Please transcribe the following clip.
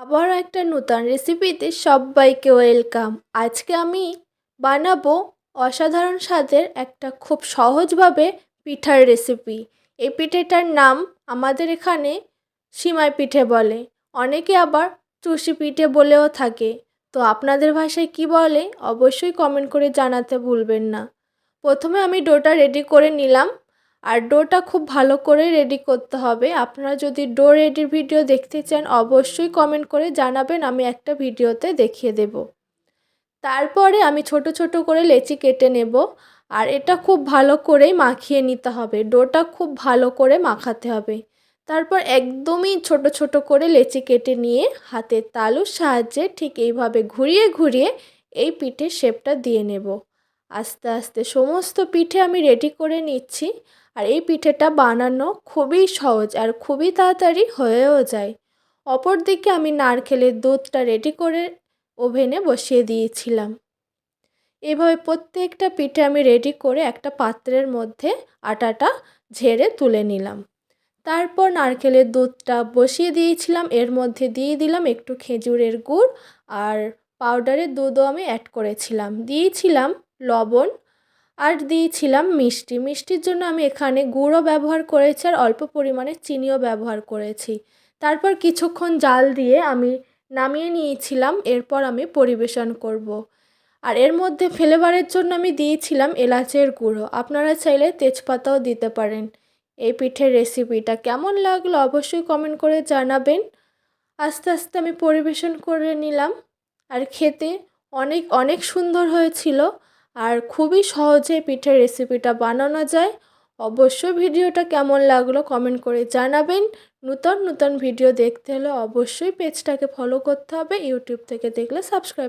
আবার একটা নতুন রেসিপিতে সবাইকে ওয়েলকাম। আজকে আমি বানাবো অসাধারণ স্বাদের একটা খুব সহজভাবে পিঠার রেসিপি। এই পিঠেটার নাম আমাদের এখানে সিমাই পিঠে বলে, অনেকে আবার চুষি পিঠে বলেও থাকে। তো আপনাদের ভাষায় কি বলে অবশ্যই কমেন্ট করে জানাতে ভুলবেন না। প্রথমে আমি ডোটা রেডি করে নিলাম, আর ডোটা খুব ভালো করে রেডি করতে হবে। আপনারা যদি ডো রেডির ভিডিও দেখতে চান অবশ্যই কমেন্ট করে জানাবেন, আমি একটা ভিডিওতে দেখিয়ে দেব। তারপরে আমি ছোট ছোট করে লেচি কেটে নেব, আর এটা খুব ভালো করেই মাখিয়ে নিতে হবে। ডোটা খুব ভালো করে মাখাতে হবে। তারপর একদমই ছোট ছোট করে লেচি কেটে নিয়ে হাতের তালুর সাহায্যে ঠিক এইভাবে ঘুরিয়ে ঘুরিয়ে এই পিঠের শেপটা দিয়ে নেব। আস্তে আস্তে সমস্ত পিঠে আমি রেডি করে নিচ্ছি। আর এই পিঠেটা বানানো খুবই সহজ আর খুবই তাড়াতাড়ি হয়েও যায়। অপরদিকে আমি নারকেলের দুধটা রেডি করে ওভেনে বসিয়ে দিয়েছিলাম। এভাবে প্রত্যেকটা পিঠে আমি রেডি করে একটা পাত্রের মধ্যে আটাটা ঝেড়ে তুলে নিলাম। তারপর নারকেলের দুধটা বসিয়ে দিয়েছিলাম, এর মধ্যে দিয়ে দিলাম একটু খেজুরের গুড়, আর পাউডারের দুধও আমি অ্যাড করেছিলাম, দিয়েছিলাম লবণ, আর দিয়েছিলাম মিষ্টি। মিষ্টির জন্য আমি এখানে গুঁড়ও ব্যবহার করেছি আর অল্প পরিমাণে চিনিও ব্যবহার করেছি। তারপর কিছুক্ষণ জাল দিয়ে আমি নামিয়ে নিয়েছিলাম। এরপর আমি পরিবেশন করব। আর এর মধ্যে ফ্লেভারের জন্য আমি দিয়েছিলাম এলাচের গুঁড়ো, আপনারা চাইলে তেজপাতাও দিতে পারেন। এই পিঠের রেসিপিটা কেমন লাগলো অবশ্যই কমেন্ট করে জানাবেন। আস্তে আস্তে আমি পরিবেশন করে নিলাম, আর খেতে অনেক অনেক সুন্দর হয়েছিল। আর খুবই সহজে পিঠের রেসিপিটা বানানো যায়। অবশ্যই ভিডিওটা কেমন লাগলো কমেন্ট করে জানাবেন। নতুন নতুন ভিডিও দেখতে হলে অবশ্যই পেজটাকে ফলো করতে হবে, ইউটিউব থেকে দেখলে সাবস্ক্রাইব